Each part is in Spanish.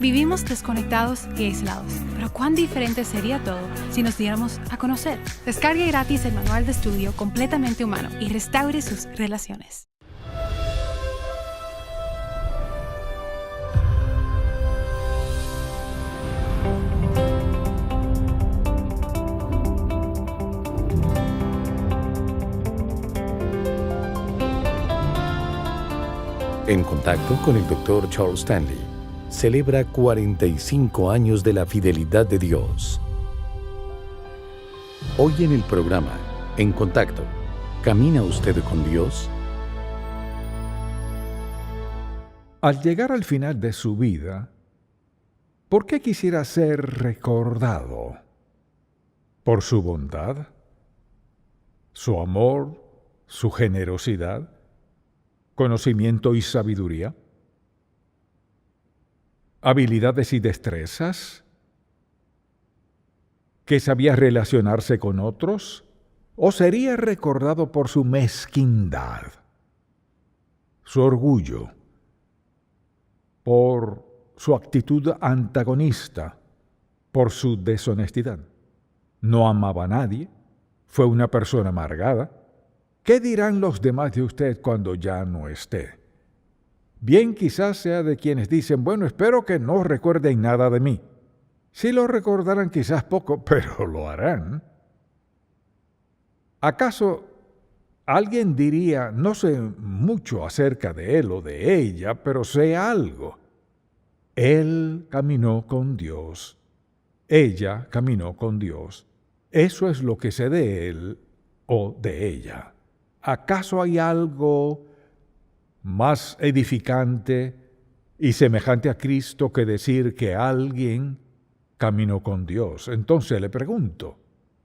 Vivimos desconectados y aislados, pero cuán diferente sería todo si nos diéramos a conocer. Descargue gratis el manual de estudio completamente humano y restaure sus relaciones. En contacto con el Dr. Charles Stanley, celebra 45 años de la fidelidad de Dios. Hoy en el programa, En Contacto, ¿camina usted con Dios? Al llegar al final de su vida, ¿por qué quisiera ser recordado? ¿Por su bondad? ¿Su amor? ¿Su generosidad? ¿Conocimiento y sabiduría? ¿Habilidades y destrezas? ¿Que sabía relacionarse con otros? ¿O sería recordado por su mezquindad, su orgullo, por su actitud antagonista, por su deshonestidad? No amaba a nadie, fue una persona amargada. ¿Qué dirán los demás de usted cuando ya no esté? Bien, quizás sea de quienes dicen, bueno, espero que no recuerden nada de mí. Sí lo recordarán quizás poco, pero lo harán. ¿Acaso alguien diría, no sé mucho acerca de él o de ella, pero sé algo? Él caminó con Dios. Ella caminó con Dios. Eso es lo que sé de él o de ella. ¿Acaso hay algo más edificante y semejante a Cristo que decir que alguien caminó con Dios? Entonces le pregunto,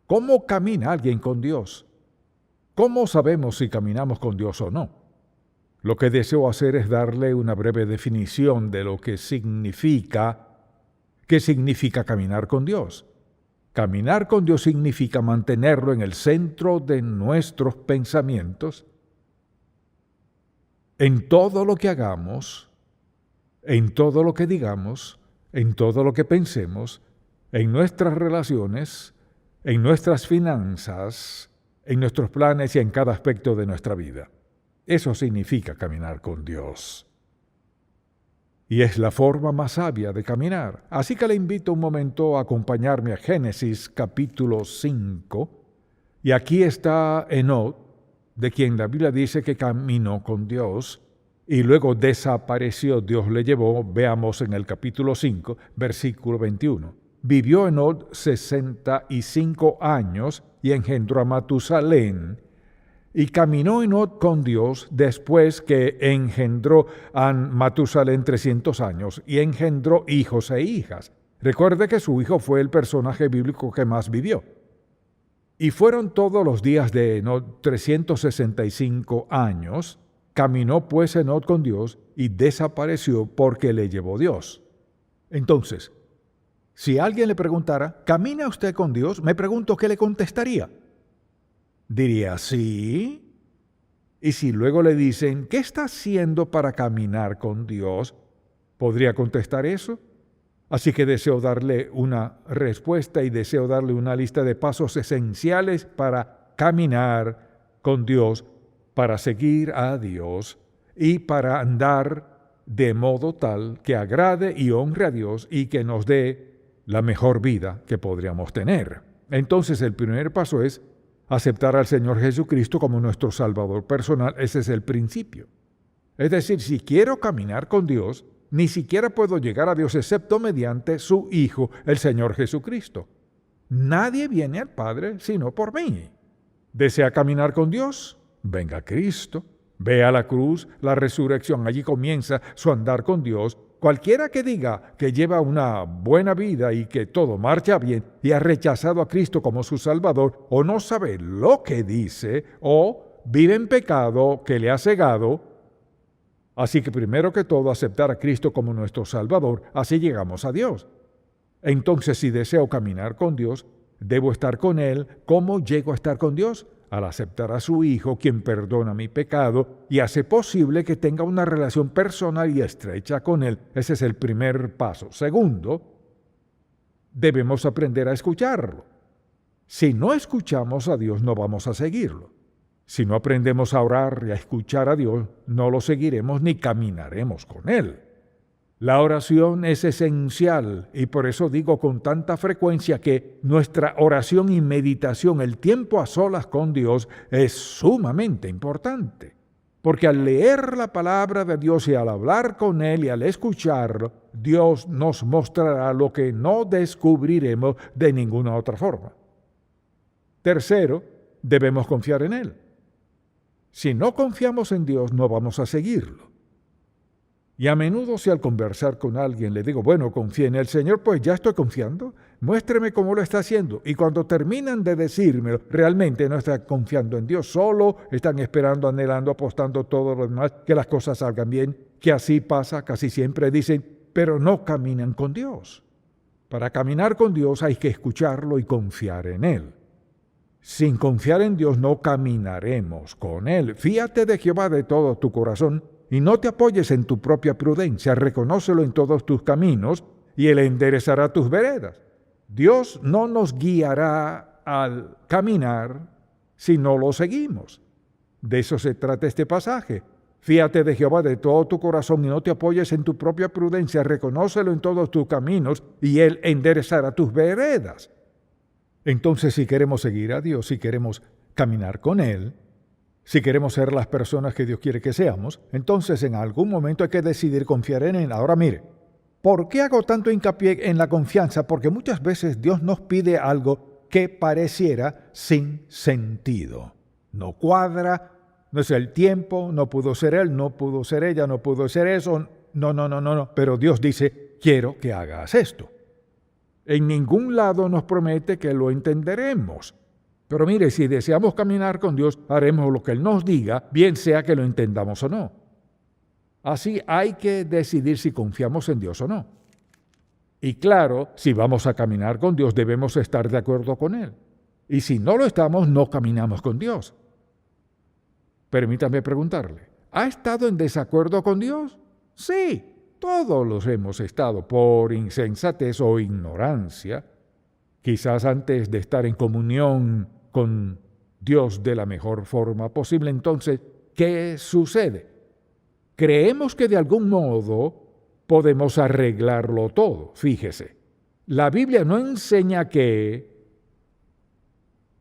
¿cómo camina alguien con Dios? ¿Cómo sabemos si caminamos con Dios o no? Lo que deseo hacer es darle una breve definición de lo que significa caminar con Dios. Caminar con Dios significa mantenerlo en el centro de nuestros pensamientos, en todo lo que hagamos, en todo lo que digamos, en todo lo que pensemos, en nuestras relaciones, en nuestras finanzas, en nuestros planes y en cada aspecto de nuestra vida. Eso significa caminar con Dios. Y es la forma más sabia de caminar. Así que le invito un momento a acompañarme a Génesis capítulo 5. Y aquí está Enoc, de quien la Biblia dice que caminó con Dios y luego desapareció, Dios le llevó. Veamos en el capítulo 5, versículo 21. Vivió Enoc 65 años y engendró a Matusalén. Y caminó Enoc con Dios después que engendró a Matusalén 300 años y engendró hijos e hijas. Recuerde que su hijo fue el personaje bíblico que más vivió. Y fueron todos los días de Enoc 365 años. Caminó pues Enoc con Dios y desapareció porque le llevó Dios. Entonces, si alguien le preguntara, ¿camina usted con Dios? Me pregunto, ¿qué le contestaría? Diría, sí. Y si luego le dicen, ¿qué está haciendo para caminar con Dios? ¿Podría contestar eso? Así que deseo darle una respuesta y deseo darle una lista de pasos esenciales para caminar con Dios, para seguir a Dios y para andar de modo tal que agrade y honre a Dios y que nos dé la mejor vida que podríamos tener. Entonces el primer paso es aceptar al Señor Jesucristo como nuestro Salvador personal. Ese es el principio. Es decir, si quiero caminar con Dios, ni siquiera puedo llegar a Dios excepto mediante su Hijo, el Señor Jesucristo. Nadie viene al Padre sino por mí. ¿Desea caminar con Dios? Venga a Cristo. Ve a la cruz, la resurrección. Allí comienza su andar con Dios. Cualquiera que diga que lleva una buena vida y que todo marcha bien y ha rechazado a Cristo como su Salvador, o no sabe lo que dice, o vive en pecado que le ha cegado. Así que primero que todo, aceptar a Cristo como nuestro Salvador, así llegamos a Dios. Entonces, si deseo caminar con Dios, debo estar con Él. ¿Cómo llego a estar con Dios? al aceptar a su Hijo, quien perdona mi pecado y hace posible que tenga una relación personal y estrecha con Él. Ese es el primer paso. Segundo, debemos aprender a escucharlo. Si no escuchamos a Dios, no vamos a seguirlo. Si no aprendemos a orar y a escuchar a Dios, no lo seguiremos ni caminaremos con Él. La oración es esencial y por eso digo con tanta frecuencia que nuestra oración y meditación, el tiempo a solas con Dios, es sumamente importante. Porque al leer la palabra de Dios y al hablar con Él y al escucharlo, Dios nos mostrará lo que no descubriremos de ninguna otra forma. Tercero, debemos confiar en Él. Si no confiamos en Dios, no vamos a seguirlo. Y a menudo si al conversar con alguien le digo, bueno, confía en el Señor, pues ya estoy confiando, muéstreme cómo lo está haciendo. Y cuando terminan de decírmelo, realmente no están confiando en Dios, solo están esperando, anhelando, apostando todo lo demás, que las cosas salgan bien, que así pasa, casi siempre dicen, pero no caminan con Dios. Para caminar con Dios hay que escucharlo y confiar en Él. Sin confiar en Dios no caminaremos con Él. Fíate de Jehová de todo tu corazón, y no te apoyes en tu propia prudencia, reconócelo en todos tus caminos, y Él enderezará tus veredas. Dios no nos guiará al caminar si no lo seguimos. De eso se trata este pasaje. Fíate de Jehová de todo tu corazón y no te apoyes en tu propia prudencia, reconócelo en todos tus caminos, y Él enderezará tus veredas. Entonces, si queremos seguir a Dios, si queremos caminar con Él, si queremos ser las personas que Dios quiere que seamos, entonces en algún momento hay que decidir confiar en Él. Ahora mire, ¿por qué hago tanto hincapié en la confianza? Porque muchas veces Dios nos pide algo que pareciera sin sentido. No cuadra, no es el tiempo, no pudo ser Él, no pudo ser ella, no pudo ser eso. No. Pero Dios dice, quiero que hagas esto. En ningún lado nos promete que lo entenderemos. Pero mire, si deseamos caminar con Dios, haremos lo que Él nos diga, bien sea que lo entendamos o no. Así hay que decidir si confiamos en Dios o no. Y claro, si vamos a caminar con Dios, debemos estar de acuerdo con Él. Y si no lo estamos, no caminamos con Dios. Permítame preguntarle, ¿ha estado en desacuerdo con Dios? Sí, todos los hemos estado por insensatez o ignorancia. Quizás antes de estar en comunión con Dios de la mejor forma posible. Entonces, ¿qué sucede? Creemos que de algún modo podemos arreglarlo todo. Fíjese, la Biblia no enseña que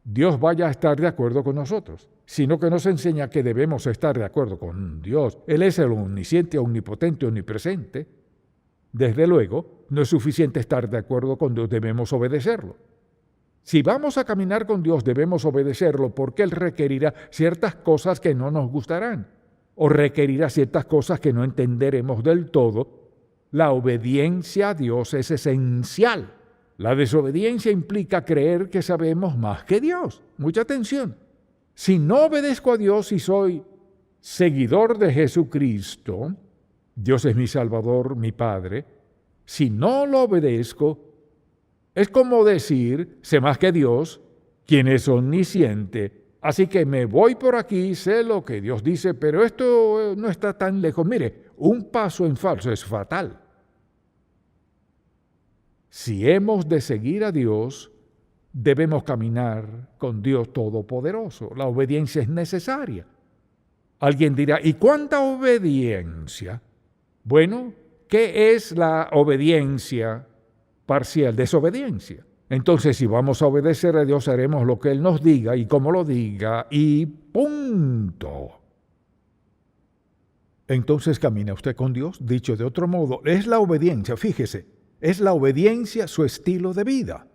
Dios vaya a estar de acuerdo con nosotros, sino que nos enseña que debemos estar de acuerdo con Dios. Él es el omnisciente, omnipotente, omnipresente. Desde luego, no es suficiente estar de acuerdo con Dios, debemos obedecerlo. Si vamos a caminar con Dios, debemos obedecerlo porque Él requerirá ciertas cosas que no nos gustarán o requerirá ciertas cosas que no entenderemos del todo. La obediencia a Dios es esencial. La desobediencia implica creer que sabemos más que Dios. Mucha atención. Si no obedezco a Dios y soy seguidor de Jesucristo, Dios es mi Salvador, mi Padre. Si no lo obedezco, es como decir, sé más que Dios, quien es omnisciente. Así que me voy por aquí, sé lo que Dios dice, pero esto no está tan lejos. Mire, un paso en falso es fatal. Si hemos de seguir a Dios, debemos caminar con Dios Todopoderoso. La obediencia es necesaria. Alguien dirá, ¿y cuánta obediencia? Bueno, ¿qué es la obediencia parcial? Desobediencia. Entonces, si vamos a obedecer a Dios, haremos lo que Él nos diga y como lo diga y punto. Entonces camina usted con Dios. Dicho de otro modo, es la obediencia, fíjese, es la obediencia su estilo de vida.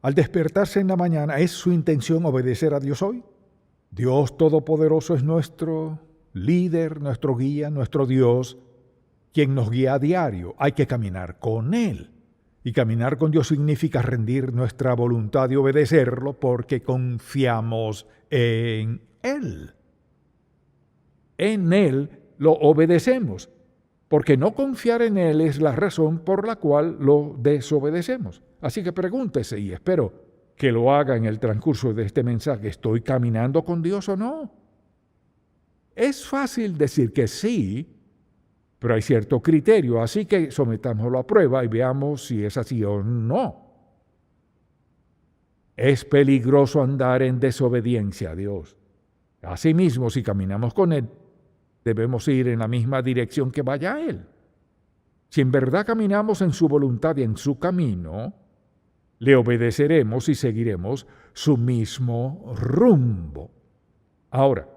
Al despertarse en la mañana, ¿es su intención obedecer a Dios hoy? Dios Todopoderoso es nuestro líder, nuestro guía, nuestro Dios, quien nos guía a diario. Hay que caminar con Él. Y caminar con Dios significa rendir nuestra voluntad y obedecerlo porque confiamos en Él. En Él lo obedecemos, porque no confiar en Él es la razón por la cual lo desobedecemos. Así que pregúntese, y espero que lo haga en el transcurso de este mensaje. ¿Estoy caminando con Dios o no? Es fácil decir que sí, pero hay cierto criterio, así que sometámoslo a prueba y veamos si es así o no. Es peligroso andar en desobediencia a Dios. Asimismo, si caminamos con Él, debemos ir en la misma dirección que vaya Él. Si en verdad caminamos en su voluntad y en su camino, le obedeceremos y seguiremos su mismo rumbo. Ahora,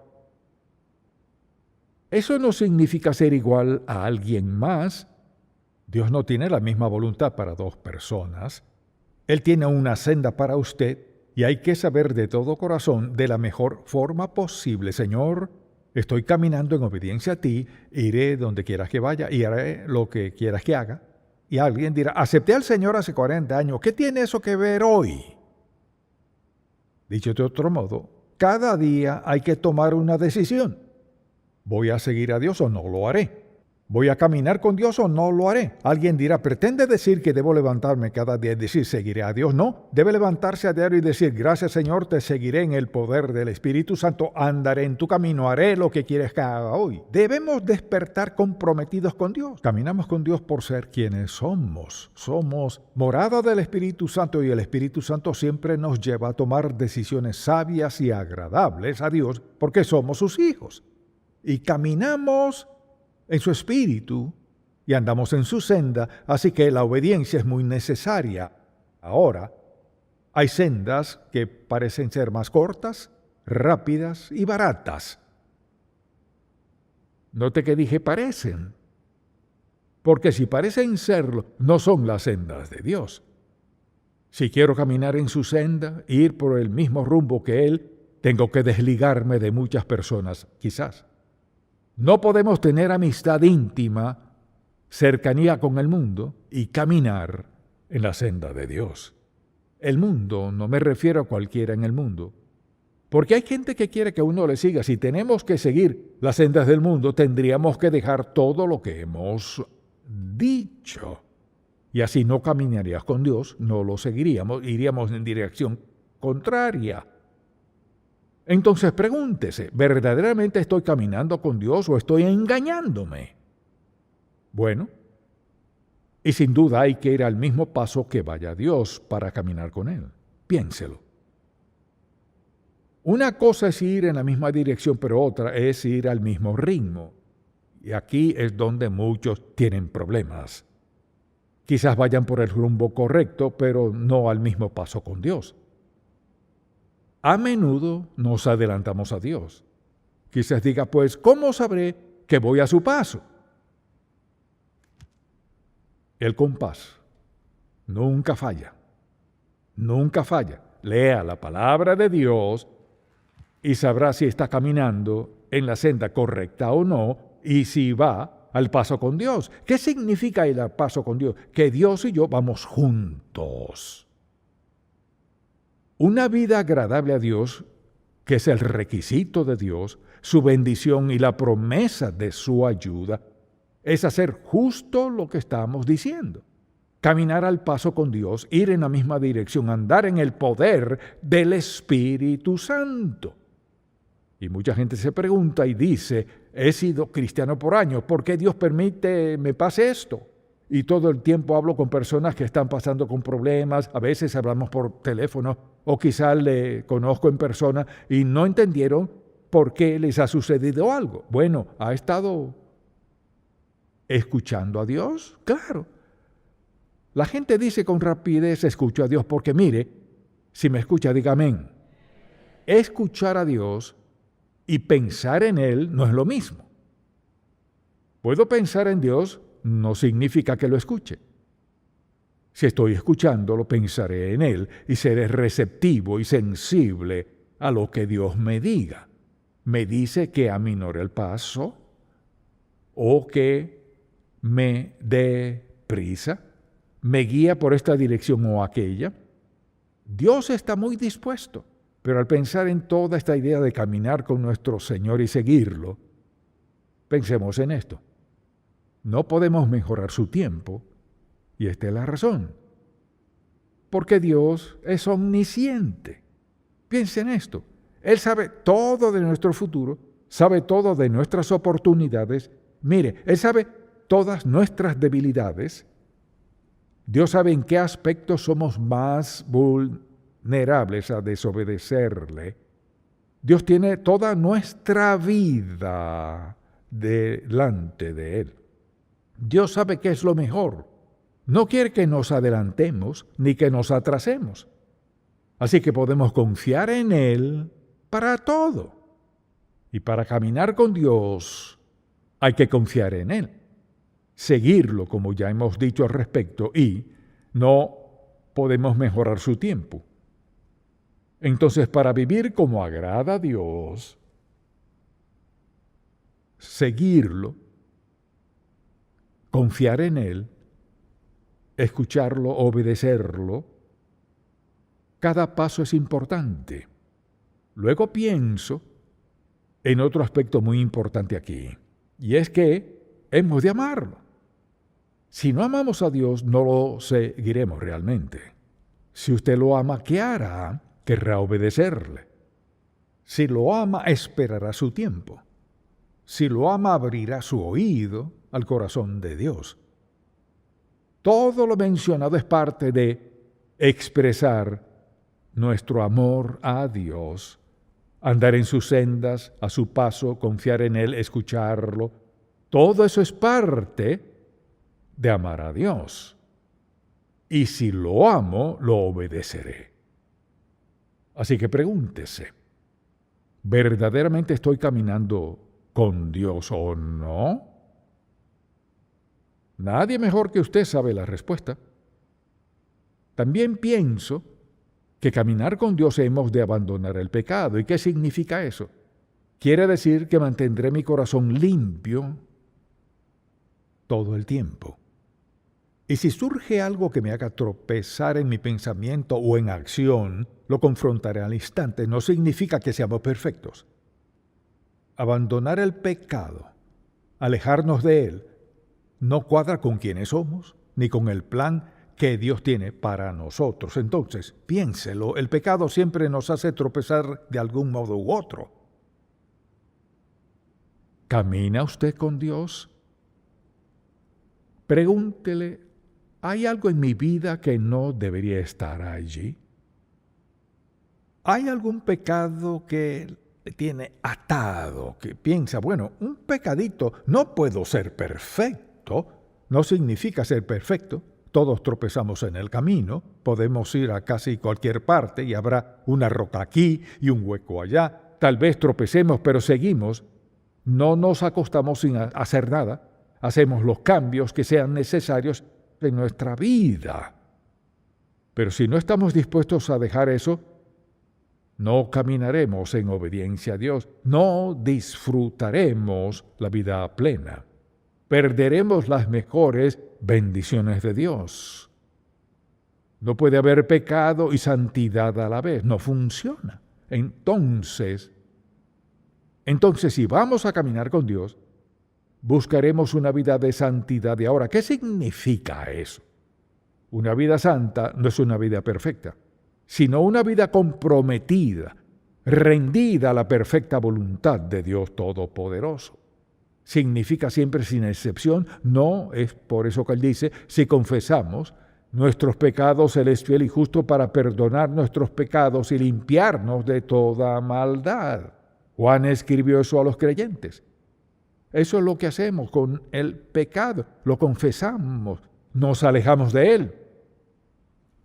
eso no significa ser igual a alguien más. Dios no tiene la misma voluntad para dos personas. Él tiene una senda para usted y hay que saber de todo corazón, de la mejor forma posible: Señor, estoy caminando en obediencia a ti, iré donde quieras que vaya y haré lo que quieras que haga. Y alguien dirá: acepté al Señor hace 40 años, ¿qué tiene eso que ver hoy? Dicho de otro modo, cada día hay que tomar una decisión. ¿Voy a seguir a Dios o no lo haré? ¿Voy a caminar con Dios o no lo haré? Alguien dirá: pretende decir que debo levantarme cada día y decir seguiré a Dios. No, debe levantarse a diario y decir: gracias Señor, te seguiré en el poder del Espíritu Santo, andaré en tu camino, haré lo que quieres que haga hoy. Debemos despertar comprometidos con Dios. Caminamos con Dios por ser quienes somos. Somos morada del Espíritu Santo y el Espíritu Santo siempre nos lleva a tomar decisiones sabias y agradables a Dios porque somos sus hijos. Y caminamos en su espíritu y andamos en su senda, así que la obediencia es muy necesaria. Ahora, hay sendas que parecen ser más cortas, rápidas y baratas. Note que dije parecen, porque si parecen serlo, no son las sendas de Dios. Si quiero caminar en su senda, ir por el mismo rumbo que Él, tengo que desligarme de muchas personas, quizás. No podemos tener amistad íntima, cercanía con el mundo y caminar en la senda de Dios. El mundo, no me refiero a cualquiera en el mundo, porque hay gente que quiere que uno le siga. Si tenemos que seguir las sendas del mundo, tendríamos que dejar todo lo que hemos dicho. Y así no caminarías con Dios, no lo seguiríamos, iríamos en dirección contraria. Entonces pregúntese: ¿verdaderamente estoy caminando con Dios o estoy engañándome? Bueno, y sin duda hay que ir al mismo paso que vaya Dios para caminar con Él. Piénselo. Una cosa es ir en la misma dirección, pero otra es ir al mismo ritmo. Y aquí es donde muchos tienen problemas. Quizás vayan por el rumbo correcto, pero no al mismo paso con Dios. A menudo nos adelantamos a Dios. Quizás diga: pues, ¿cómo sabré que voy a su paso? El compás nunca falla. Nunca falla. Lea la palabra de Dios y sabrá si está caminando en la senda correcta o no y si va al paso con Dios. ¿Qué significa ir al paso con Dios? Que Dios y yo vamos juntos. Una vida agradable a Dios, que es el requisito de Dios, su bendición y la promesa de su ayuda, es hacer justo lo que estamos diciendo. Caminar al paso con Dios, ir en la misma dirección, andar en el poder del Espíritu Santo. Y mucha gente se pregunta y dice: he sido cristiano por años, ¿por qué Dios permite me pase esto? Y todo el tiempo hablo con personas que están pasando con problemas, a veces hablamos por teléfono o quizás le conozco en persona y no entendieron por qué les ha sucedido algo. Bueno, ¿ha estado escuchando a Dios? Claro. La gente dice con rapidez: escucho a Dios, porque mire, si me escucha, diga amén. Escuchar a Dios y pensar en Él no es lo mismo. Puedo pensar en Dios, no significa que lo escuche. Si estoy escuchándolo, pensaré en Él y seré receptivo y sensible a lo que Dios me diga. Me dice que aminore el paso o que me dé prisa, me guía por esta dirección o aquella. Dios está muy dispuesto, pero al pensar en toda esta idea de caminar con nuestro Señor y seguirlo, pensemos en esto. No podemos mejorar su tiempo, y esta es la razón. porque Dios es omnisciente. Piensa en esto. Él sabe todo de nuestro futuro, sabe todo de nuestras oportunidades. Mire, Él sabe todas nuestras debilidades. Dios sabe en qué aspectos somos más vulnerables a desobedecerle. Dios tiene toda nuestra vida delante de Él. Dios sabe qué es lo mejor. No quiere que nos adelantemos ni que nos atrasemos. Así que podemos confiar en Él para todo. Y para caminar con Dios hay que confiar en Él, seguirlo, como ya hemos dicho al respecto, y no podemos mejorar su tiempo. Entonces, para vivir como agrada a Dios, seguirlo, confiar en Él, escucharlo, obedecerlo, cada paso es importante. Luego pienso en otro aspecto muy importante aquí, y es que hemos de amarlo. Si no amamos a Dios, no lo seguiremos realmente. Si usted lo ama, ¿qué hará? Querrá obedecerle. Si lo ama, esperará su tiempo. Si lo ama, abrirá su oído al corazón de Dios. Todo lo mencionado es parte de expresar nuestro amor a Dios, andar en sus sendas, a su paso, confiar en Él, escucharlo. Todo eso es parte de amar a Dios. Y si lo amo, lo obedeceré. Así que pregúntese, ¿verdaderamente estoy caminando con Dios o no? Nadie mejor que usted sabe la respuesta. También pienso que caminar con Dios hemos de abandonar el pecado. ¿Y qué significa eso? Quiere decir que mantendré mi corazón limpio todo el tiempo. Y si surge algo que me haga tropezar en mi pensamiento o en acción, lo confrontaré al instante. No significa que seamos perfectos. Abandonar el pecado, alejarnos de él, no cuadra con quienes somos, ni con el plan que Dios tiene para nosotros. Entonces, piénselo, el pecado siempre nos hace tropezar de algún modo u otro. ¿Camina usted con Dios? Pregúntele, ¿hay algo en mi vida que no debería estar allí? ¿Hay algún pecado que le tiene atado, que piensa, bueno, un pecadito, no puedo ser perfecto? No significa ser perfecto. Todos tropezamos en el camino, podemos ir a casi cualquier parte y habrá una roca aquí y un hueco allá. Tal vez tropecemos, pero seguimos. No nos acostamos sin hacer nada. Hacemos los cambios que sean necesarios en nuestra vida. Pero si no estamos dispuestos a dejar eso, no caminaremos en obediencia a Dios, no disfrutaremos la vida plena. Perderemos las mejores bendiciones de Dios. No puede haber pecado y santidad a la vez, no funciona. Entonces, si vamos a caminar con Dios, buscaremos una vida de santidad. Y ahora, ¿qué significa eso? Una vida santa no es una vida perfecta, sino una vida comprometida, rendida a la perfecta voluntad de Dios Todopoderoso. Significa siempre sin excepción, no es por eso que Él dice, si confesamos nuestros pecados, Él es fiel y justo para perdonar nuestros pecados y limpiarnos de toda maldad. Juan escribió eso a los creyentes. Eso es lo que hacemos con el pecado, lo confesamos, nos alejamos de él.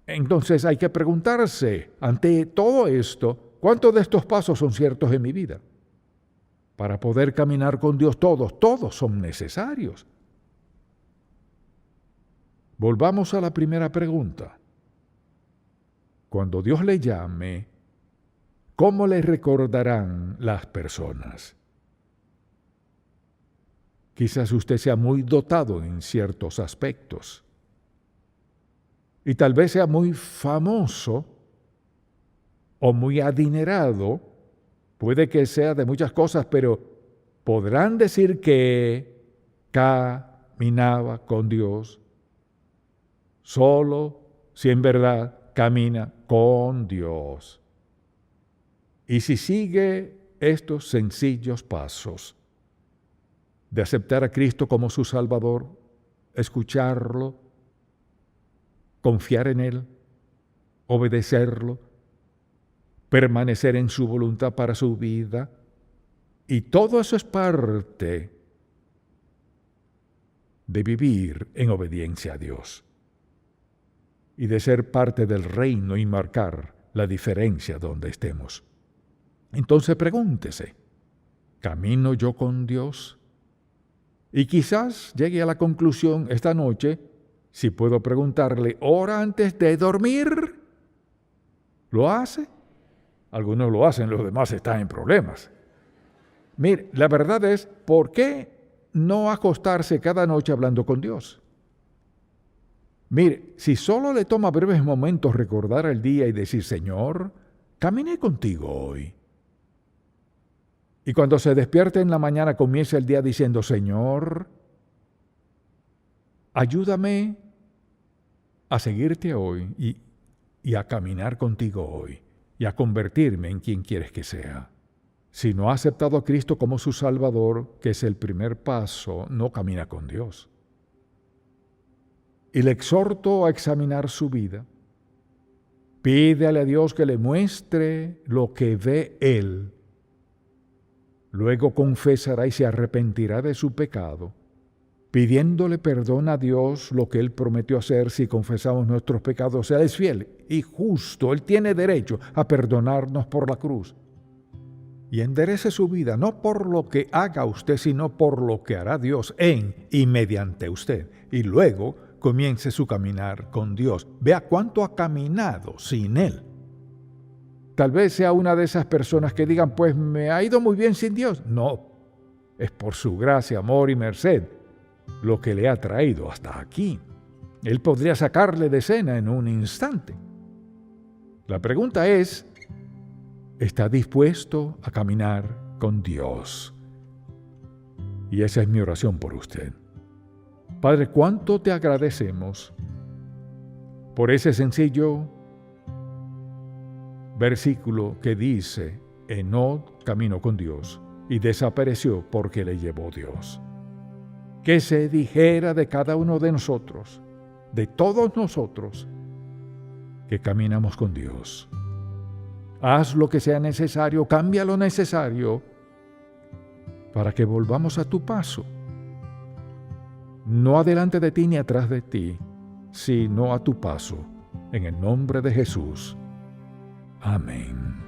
Entonces hay que preguntarse, ante todo esto, ¿cuántos de estos pasos son ciertos en mi vida? Para poder caminar con Dios, todos son necesarios. Volvamos a la primera pregunta. Cuando Dios le llame, ¿cómo le recordarán las personas? Quizás usted sea muy dotado en ciertos aspectos. Y tal vez sea muy famoso o muy adinerado. Puede que sea de muchas cosas, pero podrán decir que caminaba con Dios solo si en verdad camina con Dios. Y si sigue estos sencillos pasos de aceptar a Cristo como su Salvador, escucharlo, confiar en Él, obedecerlo, permanecer en su voluntad para su vida, y todo eso es parte de vivir en obediencia a Dios y de ser parte del reino y marcar la diferencia donde estemos. Entonces pregúntese, ¿camino yo con Dios? Y quizás llegue a la conclusión esta noche, si puedo preguntarle, ¿ora antes de dormir? ¿Lo hace? Algunos lo hacen, los demás están en problemas. Mire, la verdad es, ¿por qué no acostarse cada noche hablando con Dios? Mire, si solo le toma breves momentos recordar el día y decir, Señor, caminé contigo hoy. Y cuando se despierte en la mañana comienza el día diciendo, Señor, ayúdame a seguirte hoy y a caminar contigo hoy y a convertirme en quien quieres que sea. Si no ha aceptado a Cristo como su Salvador, que es el primer paso, no camina con Dios. Y le exhorto a examinar su vida. Pídele a Dios que le muestre lo que ve Él. Luego confesará y se arrepentirá de su pecado, pidiéndole perdón a Dios lo que Él prometió hacer si confesamos nuestros pecados. Él es fiel y justo. Él tiene derecho a perdonarnos por la cruz. Y enderece su vida, no por lo que haga usted, sino por lo que hará Dios en y mediante usted. Y luego comience su caminar con Dios. Vea cuánto ha caminado sin Él. Tal vez sea una de esas personas que digan, pues me ha ido muy bien sin Dios. No, es por su gracia, amor y merced lo que le ha traído hasta aquí. Él podría sacarle de escena en un instante. La pregunta es, ¿está dispuesto a caminar con Dios? Y esa es mi oración por usted. Padre, ¿cuánto te agradecemos por ese sencillo versículo que dice, Enoc caminó con Dios y desapareció porque le llevó Dios? Que se dijera de cada uno de nosotros, de todos nosotros, que caminamos con Dios. Haz lo que sea necesario, cambia lo necesario para que volvamos a tu paso. No adelante de ti ni atrás de ti, sino a tu paso. En el nombre de Jesús. Amén.